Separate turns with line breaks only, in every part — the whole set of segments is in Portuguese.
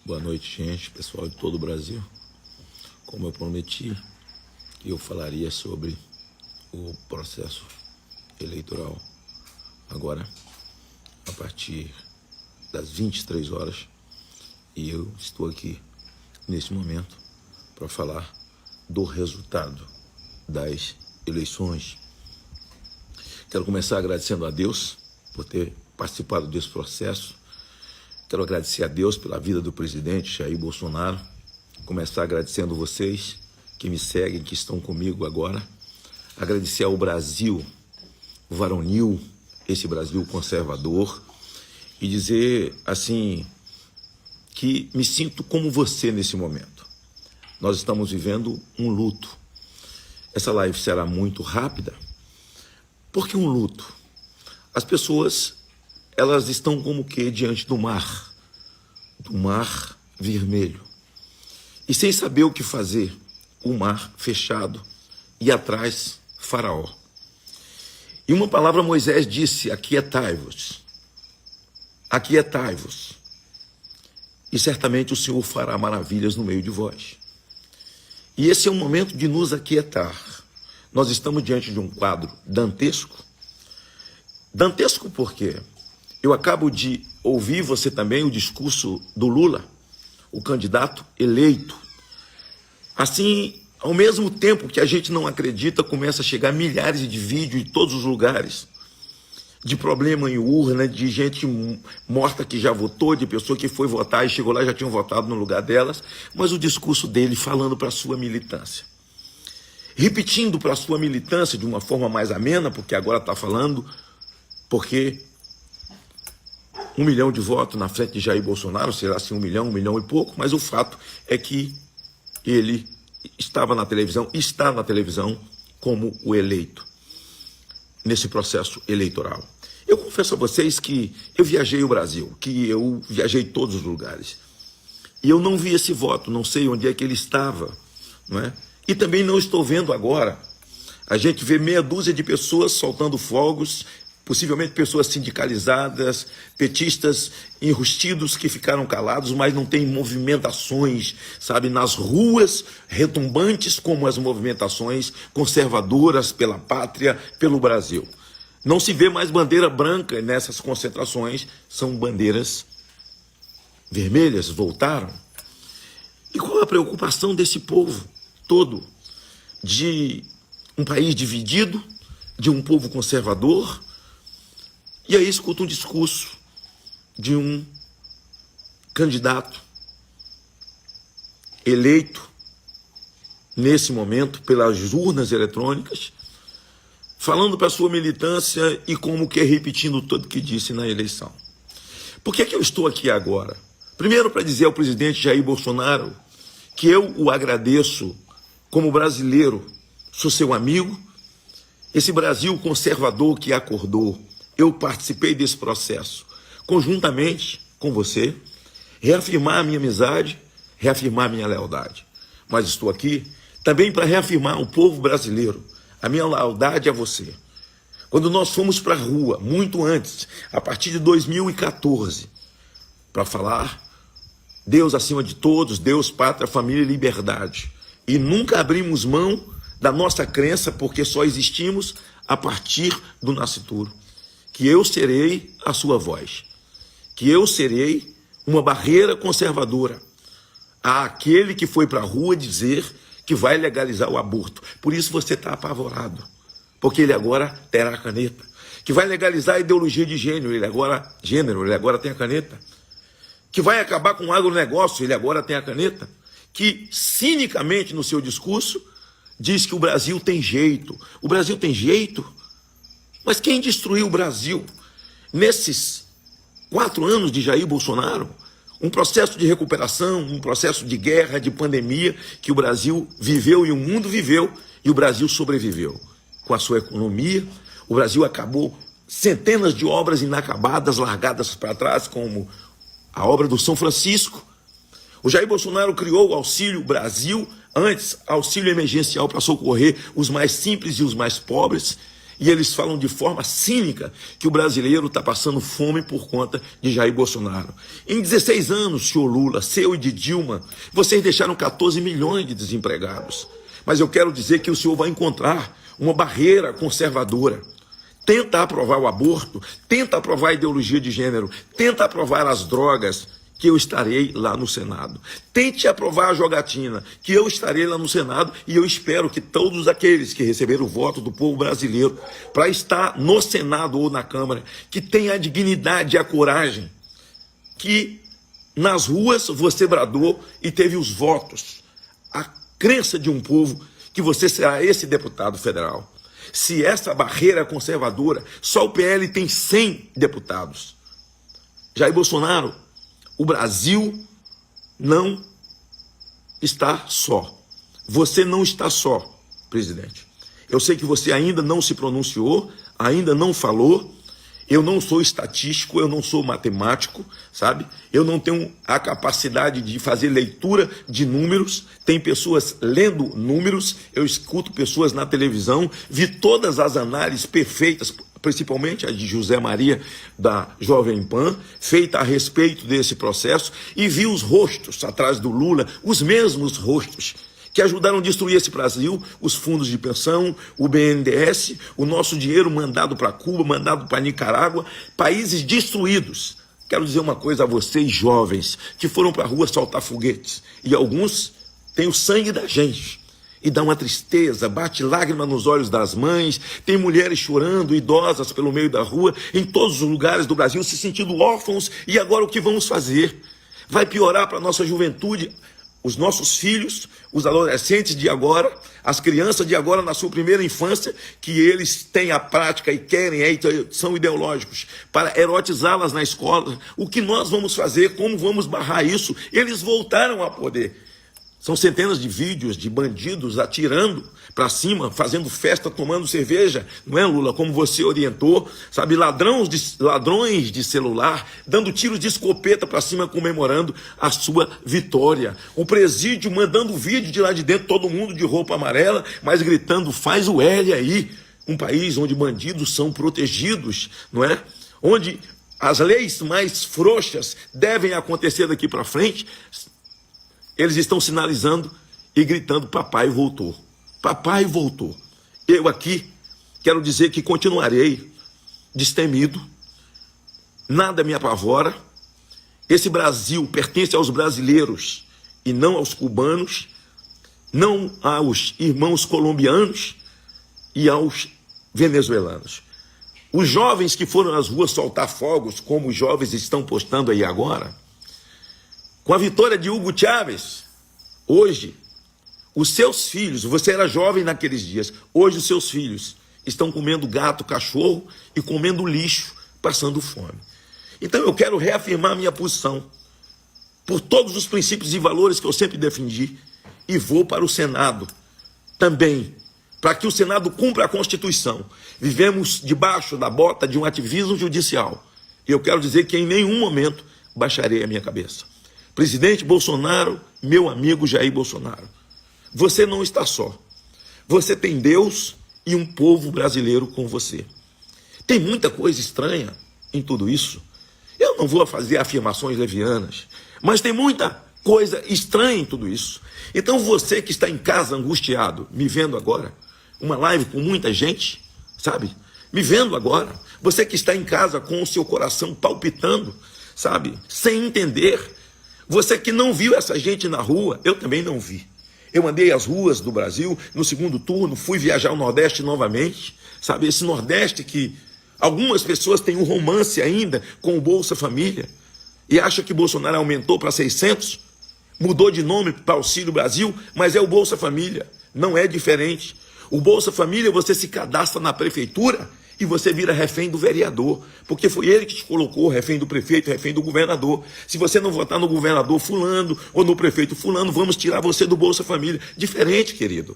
Boa noite, gente, pessoal de todo o Brasil. Como eu prometi, eu falaria sobre o processo eleitoral agora, a partir das 23 horas. E eu estou aqui, nesse momento, para falar do resultado das eleições. Quero começar agradecendo a Deus por ter participado desse processo. Quero agradecer a Deus pela vida do presidente Jair Bolsonaro. Começar agradecendo vocês que me seguem, que estão comigo agora. Agradecer ao Brasil varonil, esse Brasil conservador. E dizer, assim, que me sinto como você nesse momento. Nós estamos vivendo um luto. Essa live será muito rápida. Por que um luto? As pessoas, elas estão como que diante do mar vermelho. E sem saber o que fazer, o mar fechado e atrás Faraó. E uma palavra Moisés disse: aquietai-vos, aquietai-vos, e certamente o Senhor fará maravilhas no meio de vós. E esse é o momento de nos aquietar. Nós estamos diante de um quadro dantesco. Dantesco por quê? Eu acabo de ouvir você também o discurso do Lula, o candidato eleito. Assim, ao mesmo tempo que a gente não acredita, começa a chegar milhares de vídeos de todos os lugares, de problema em urna, de gente morta que já votou, de pessoa que foi votar e chegou lá e já tinham votado no lugar delas, mas o discurso dele falando para a sua militância. Repetindo para a sua militância de uma forma mais amena, porque agora está falando, porque 1 milhão de votos na frente de Jair Bolsonaro, será assim 1 milhão e pouco, mas o fato é que ele estava na televisão, está na televisão como o eleito, nesse processo eleitoral. Eu confesso a vocês que eu viajei o Brasil, que eu viajei todos os lugares, e eu não vi esse voto, não sei onde é que ele estava, não é? E também não estou vendo agora. A gente vê meia dúzia de pessoas soltando fogos, possivelmente pessoas sindicalizadas, petistas enrustidos que ficaram calados, mas não tem movimentações, sabe, nas ruas retumbantes como as movimentações conservadoras pela pátria, pelo Brasil. Não se vê mais bandeira branca nessas concentrações, são bandeiras vermelhas, voltaram. E qual a preocupação desse povo todo, de um país dividido, de um povo conservador? E aí escuta um discurso de um candidato eleito nesse momento pelas urnas eletrônicas, falando para a sua militância e como que repetindo tudo que disse na eleição. Por que eu estou aqui agora? Primeiro, para dizer ao presidente Jair Bolsonaro que eu o agradeço como brasileiro, sou seu amigo, esse Brasil conservador que acordou. Eu participei desse processo, conjuntamente com você, reafirmar a minha amizade, reafirmar a minha lealdade. Mas estou aqui também para reafirmar o povo brasileiro, a minha lealdade a você. Quando nós fomos para a rua, muito antes, a partir de 2014, para falar Deus acima de todos, Deus, pátria, família e liberdade. E nunca abrimos mão da nossa crença, porque só existimos a partir do nascituro. Que eu serei a sua voz, que eu serei uma barreira conservadora àquele que foi para a rua dizer que vai legalizar o aborto. Por isso você está apavorado, porque ele agora terá a caneta. Que vai legalizar a ideologia de gênero, ele agora tem a caneta. Que vai acabar com o agronegócio, ele agora tem a caneta. Que cinicamente no seu discurso diz que o Brasil tem jeito. O Brasil tem jeito? Mas quem destruiu o Brasil nesses 4 anos de Jair Bolsonaro? Um processo de recuperação, um processo de guerra, de pandemia, que o Brasil viveu e o mundo viveu, e o Brasil sobreviveu. Com a sua economia, o Brasil acabou centenas de obras inacabadas, largadas para trás, como a obra do São Francisco. O Jair Bolsonaro criou o Auxílio Brasil, antes auxílio emergencial para socorrer os mais simples e os mais pobres. E eles falam de forma cínica que o brasileiro está passando fome por conta de Jair Bolsonaro. Em 16 anos, senhor Lula, seu e de Dilma, vocês deixaram 14 milhões de desempregados. Mas eu quero dizer que o senhor vai encontrar uma barreira conservadora. Tenta aprovar o aborto, tenta aprovar a ideologia de gênero, tenta aprovar as drogas, que eu estarei lá no Senado. Tente aprovar a jogatina, que eu estarei lá no Senado, e eu espero que todos aqueles que receberam o voto do povo brasileiro para estar no Senado ou na Câmara, que tenham a dignidade e a coragem, que nas ruas você bradou e teve os votos, a crença de um povo que você será esse deputado federal. Se essa barreira é conservadora, só o PL tem 100 deputados. Jair Bolsonaro, o Brasil não está só. Você não está só, presidente. Eu sei que você ainda não se pronunciou, ainda não falou. Eu não sou estatístico, eu não sou matemático, sabe? Eu não tenho a capacidade de fazer leitura de números. Tem pessoas lendo números, eu escuto pessoas na televisão, vi todas as análises perfeitas, principalmente a de José Maria, da Jovem Pan, feita a respeito desse processo, e vi os rostos atrás do Lula, os mesmos rostos, que ajudaram a destruir esse Brasil, os fundos de pensão, o BNDES, o nosso dinheiro mandado para Cuba, mandado para Nicarágua, países destruídos. Quero dizer uma coisa a vocês, jovens, que foram para a rua soltar foguetes, e alguns têm o sangue da gente, e dá uma tristeza, bate lágrima nos olhos das mães, tem mulheres chorando, idosas pelo meio da rua, em todos os lugares do Brasil, se sentindo órfãos, e agora o que vamos fazer? Vai piorar para a nossa juventude, os nossos filhos, os adolescentes de agora, as crianças de agora na sua primeira infância, que eles têm a prática e querem, são ideológicos, para erotizá-las na escola. O que nós vamos fazer? Como vamos barrar isso? Eles voltaram a poder. São centenas de vídeos de bandidos atirando para cima, fazendo festa, tomando cerveja, não é, Lula? Como você orientou, sabe? Ladrões de celular, dando tiros de escopeta para cima, comemorando a sua vitória. O presídio mandando vídeo de lá de dentro, todo mundo de roupa amarela, mas gritando, faz o L aí. Um país onde bandidos são protegidos, não é? Onde as leis mais frouxas devem acontecer daqui para frente. Eles estão sinalizando e gritando, papai voltou. Papai voltou. Eu aqui quero dizer que continuarei destemido. Nada me apavora. Esse Brasil pertence aos brasileiros e não aos cubanos, não aos irmãos colombianos e aos venezuelanos. Os jovens que foram às ruas soltar fogos, como os jovens estão postando aí agora, com a vitória de Hugo Chávez, hoje, os seus filhos, você era jovem naqueles dias, hoje os seus filhos estão comendo gato, cachorro e comendo lixo, passando fome. Então eu quero reafirmar minha posição, por todos os princípios e valores que eu sempre defendi, e vou para o Senado também, para que o Senado cumpra a Constituição. Vivemos debaixo da bota de um ativismo judicial, e eu quero dizer que em nenhum momento baixarei a minha cabeça. Presidente Bolsonaro, meu amigo Jair Bolsonaro, você não está só. Você tem Deus e um povo brasileiro com você. Tem muita coisa estranha em tudo isso. Eu não vou fazer afirmações levianas, mas tem muita coisa estranha em tudo isso. Então você que está em casa angustiado, me vendo agora, uma live com muita gente, sabe? Me vendo agora, você que está em casa com o seu coração palpitando, sabe? Sem entender. Você que não viu essa gente na rua, eu também não vi. Eu andei as ruas do Brasil no segundo turno, fui viajar ao Nordeste novamente, sabe? Esse Nordeste que algumas pessoas têm um romance ainda com o Bolsa Família e acham que Bolsonaro aumentou para 600, mudou de nome para Auxílio Brasil, mas é o Bolsa Família, não é diferente. O Bolsa Família você se cadastra na prefeitura e você vira refém do vereador, porque foi ele que te colocou, refém do prefeito, refém do governador. Se você não votar no governador fulano ou no prefeito fulano, vamos tirar você do Bolsa Família. Diferente, querido.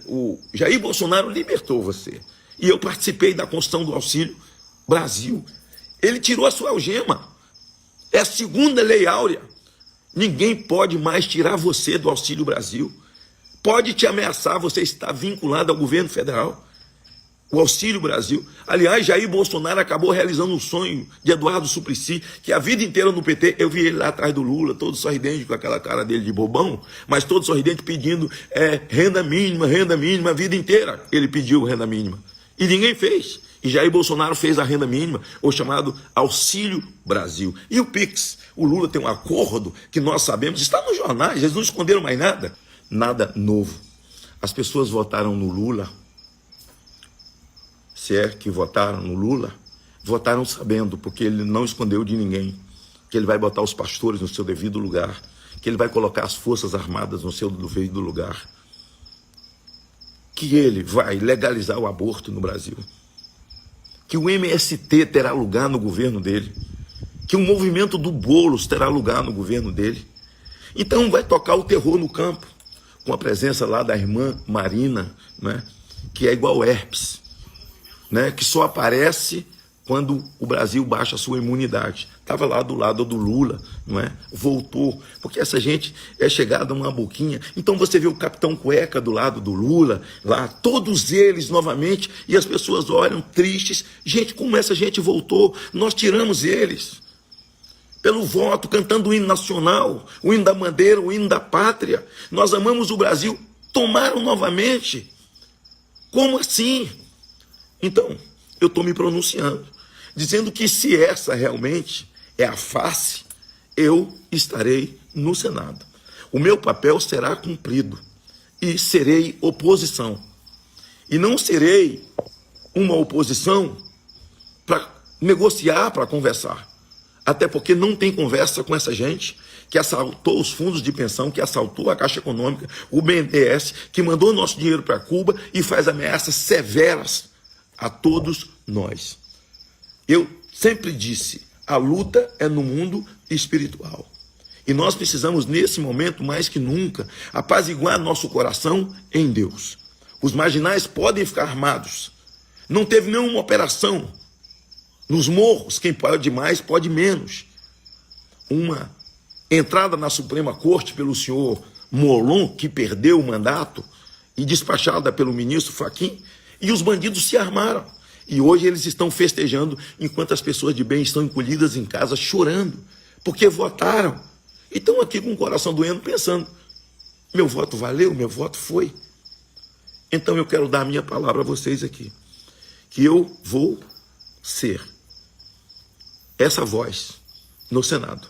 O Jair Bolsonaro libertou você. E eu participei da construção do Auxílio Brasil. Ele tirou a sua algema. É a segunda lei áurea. Ninguém pode mais tirar você do Auxílio Brasil. Pode te ameaçar, você está vinculado ao governo federal. o Auxílio Brasil. Aliás, Jair Bolsonaro acabou realizando um sonho de Eduardo Suplicy, que a vida inteira no PT, eu vi ele lá atrás do Lula, todo sorridente, com aquela cara dele de bobão, mas todo sorridente pedindo renda mínima, a vida inteira ele pediu renda mínima. E ninguém fez. E Jair Bolsonaro fez a renda mínima, o chamado Auxílio Brasil. E o Pix? O Lula tem um acordo que nós sabemos, está nos jornais, eles não esconderam mais nada. Nada novo. As pessoas votaram no Lula, se é que votaram no Lula, votaram sabendo, porque ele não escondeu de ninguém, que ele vai botar os pastores no seu devido lugar, que ele vai colocar as forças armadas no seu devido lugar, que ele vai legalizar o aborto no Brasil, que o MST terá lugar no governo dele, que o movimento do Boulos terá lugar no governo dele. Então vai tocar o terror no campo, com a presença lá da irmã Marina, né, que é igual herpes, né, que só aparece quando o Brasil baixa a sua imunidade. Estava lá do lado do Lula, não é? Voltou, porque essa gente é chegada a uma boquinha. Então você vê o Capitão Cueca do lado do Lula, lá, todos eles novamente, e as pessoas olham tristes. Gente, como essa gente voltou? Nós tiramos eles pelo voto, cantando o hino nacional, o hino da bandeira, o hino da pátria. Nós amamos o Brasil, tomaram novamente. Como assim? Então, eu estou me pronunciando, dizendo que se essa realmente é a face, eu estarei no Senado. O meu papel será cumprido e serei oposição. E não serei uma oposição para negociar, para conversar. Até porque não tem conversa com essa gente que assaltou os fundos de pensão, que assaltou a Caixa Econômica, o BNDES, que mandou nosso dinheiro para Cuba e faz ameaças severas a todos nós. Eu sempre disse, a luta é no mundo espiritual. E nós precisamos, nesse momento, mais que nunca, apaziguar nosso coração em Deus. Os marginais podem ficar armados. Não teve nenhuma operação nos morros. Quem pode mais, pode menos. Uma entrada na Suprema Corte pelo senhor Molon, que perdeu o mandato, e despachada pelo ministro Fachin, e os bandidos se armaram. E hoje eles estão festejando, enquanto as pessoas de bem estão encolhidas em casa, chorando, porque votaram. E estão aqui com o coração doendo, pensando, meu voto valeu, meu voto foi. Então eu quero dar a minha palavra a vocês aqui, que eu vou ser essa voz no Senado.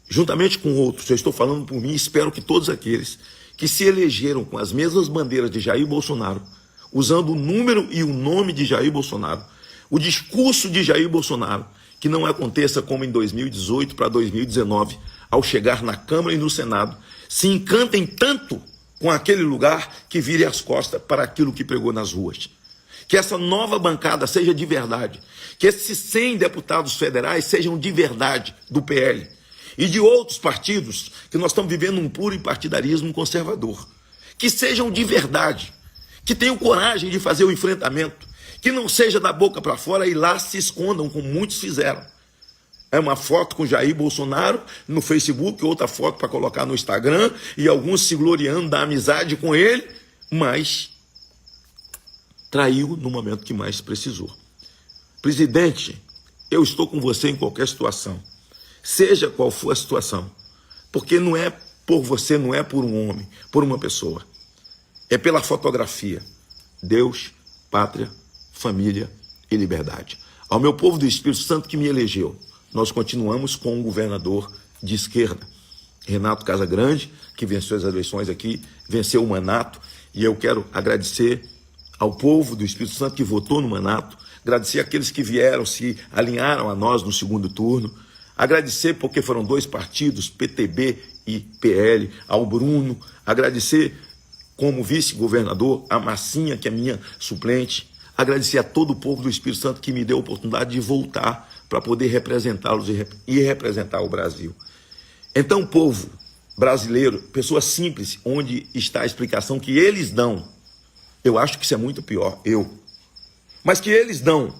Juntamente com outros, eu estou falando por mim, espero que todos aqueles que se elegeram com as mesmas bandeiras de Jair Bolsonaro, usando o número e o nome de Jair Bolsonaro, o discurso de Jair Bolsonaro, que não aconteça como em 2018 para 2019, ao chegar na Câmara e no Senado, se encantem tanto com aquele lugar que vire as costas para aquilo que pregou nas ruas. Que essa nova bancada seja de verdade, que esses 100 deputados federais sejam de verdade do PL e de outros partidos, que nós estamos vivendo um puro partidarismo conservador, que sejam de verdade, que tenham coragem de fazer o enfrentamento, que não seja da boca para fora e lá se escondam, como muitos fizeram. É uma foto com Jair Bolsonaro no Facebook, outra foto para colocar no Instagram, e alguns se gloriando da amizade com ele, mas traiu no momento que mais precisou. Presidente, eu estou com você em qualquer situação, seja qual for a situação, porque não é por você, não é por um homem, por uma pessoa. É pela fotografia. Deus, pátria, família e liberdade. Ao meu povo do Espírito Santo que me elegeu, nós continuamos com um governador de esquerda, Renato Casagrande, que venceu as eleições aqui, venceu o mandato, e eu quero agradecer ao povo do Espírito Santo que votou no mandato, agradecer àqueles que vieram, se alinharam a nós no segundo turno, agradecer porque foram 2 partidos, PTB e PL, ao Bruno, agradecer como vice-governador a Massinha, que é minha suplente, agradecer a todo o povo do Espírito Santo que me deu a oportunidade de voltar para poder representá-los e representar o Brasil. Então, povo brasileiro, pessoas simples, onde está a explicação que eles dão, eu acho que isso é muito pior, mas que eles dão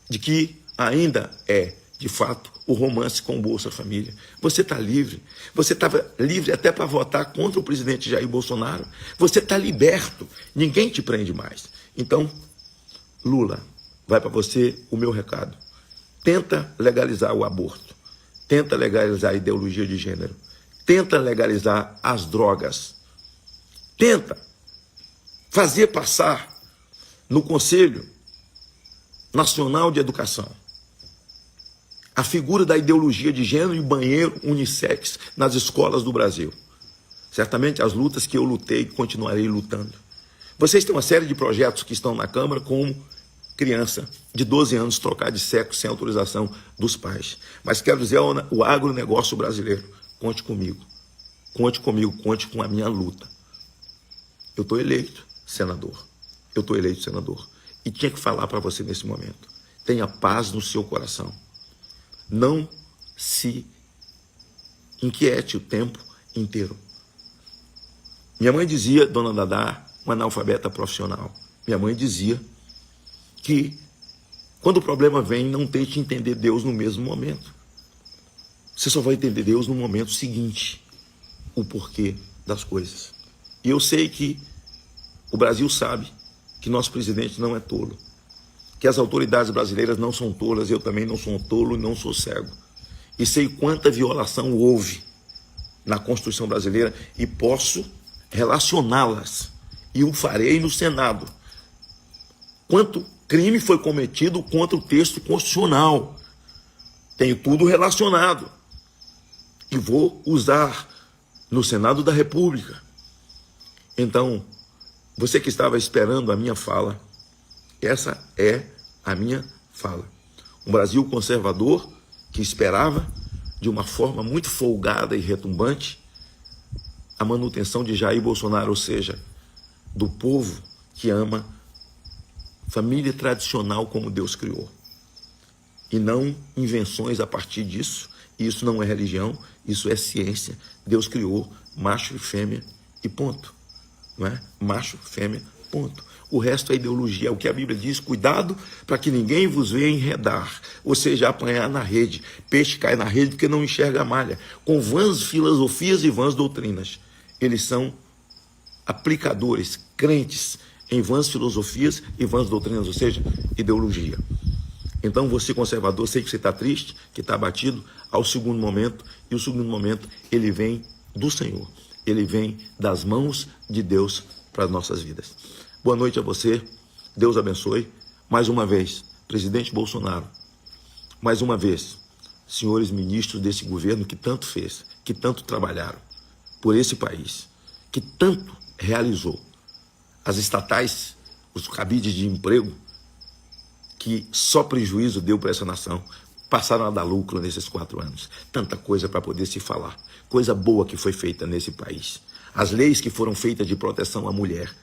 de que ainda é, de fato, o romance com o Bolsa Família. Você está livre. Você estava livre até para votar contra o presidente Jair Bolsonaro. Você está liberto. Ninguém te prende mais. Então, Lula, vai para você o meu recado. Tenta legalizar o aborto. Tenta legalizar a ideologia de gênero. Tenta legalizar as drogas. Tenta fazer passar no Conselho Nacional de Educação a figura da ideologia de gênero e banheiro unissex nas escolas do Brasil. Certamente as lutas que eu lutei e continuarei lutando. Vocês têm uma série de projetos que estão na Câmara, como criança de 12 anos trocar de sexo sem autorização dos pais. Mas quero dizer ao agronegócio brasileiro, conte comigo. Conte comigo, conte com a minha luta. Eu estou eleito senador. Eu estou eleito senador. E tinha que falar para você nesse momento. Tenha paz no seu coração. Não se inquiete o tempo inteiro. Minha mãe dizia, dona Dadá, uma analfabeta profissional. Minha mãe dizia que quando o problema vem, não tente entender Deus no mesmo momento. Você só vai entender Deus no momento seguinte, o porquê das coisas. E eu sei que o Brasil sabe que nosso presidente não é tolo, que as autoridades brasileiras não são tolas, eu também não sou tolo e não sou cego. E sei quanta violação houve na Constituição brasileira e posso relacioná-las, e o farei no Senado. Quanto crime foi cometido contra o texto constitucional. Tenho tudo relacionado. E vou usar no Senado da República. Então, você que estava esperando a minha fala, essa é a minha fala. Um Brasil conservador que esperava, de uma forma muito folgada e retumbante, a manutenção de Jair Bolsonaro, ou seja, do povo que ama família tradicional como Deus criou. E não invenções a partir disso. Isso não é religião, isso é ciência. Deus criou macho e fêmea e ponto. Não é? Macho, fêmea, ponto. O resto é ideologia, é o que a Bíblia diz, cuidado para que ninguém vos venha enredar, ou seja, apanhar na rede. Peixe cai na rede porque não enxerga a malha, com vãs filosofias e vãs doutrinas. Eles são aplicadores, crentes em vãs filosofias e vãs doutrinas, ou seja, ideologia. Então você conservador, sei que você está triste, que está abatido, ao segundo momento, e o segundo momento ele vem do Senhor, ele vem das mãos de Deus para as nossas vidas. Boa noite a você, Deus abençoe. Mais uma vez, presidente Bolsonaro, mais uma vez, senhores ministros desse governo que tanto fez, que tanto trabalharam por esse país, que tanto realizou. As estatais, os cabides de emprego, que só prejuízo deu para essa nação, passaram a dar lucro nesses 4 anos. Tanta coisa para poder se falar. Coisa boa que foi feita nesse país. As leis que foram feitas de proteção à mulher.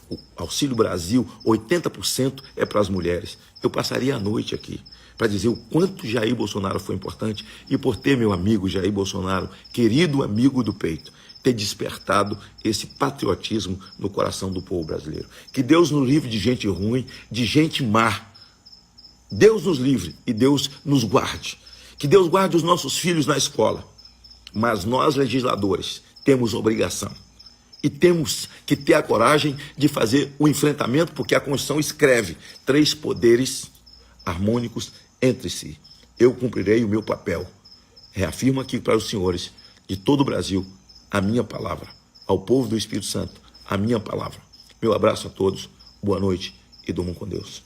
O Auxílio Brasil, 80% é para as mulheres. Eu passaria a noite aqui para dizer o quanto Jair Bolsonaro foi importante e por ter meu amigo Jair Bolsonaro, querido amigo do peito, ter despertado esse patriotismo no coração do povo brasileiro. Que Deus nos livre de gente ruim, de gente má. Deus nos livre e Deus nos guarde. Que Deus guarde os nossos filhos na escola. Mas nós, legisladores, temos obrigação. E temos que ter a coragem de fazer o enfrentamento, porque a Constituição escreve 3 poderes harmônicos entre si. Eu cumprirei o meu papel. Reafirmo aqui para os senhores de todo o Brasil a minha palavra. Ao povo do Espírito Santo, a minha palavra. Meu abraço a todos, boa noite e durmam com Deus.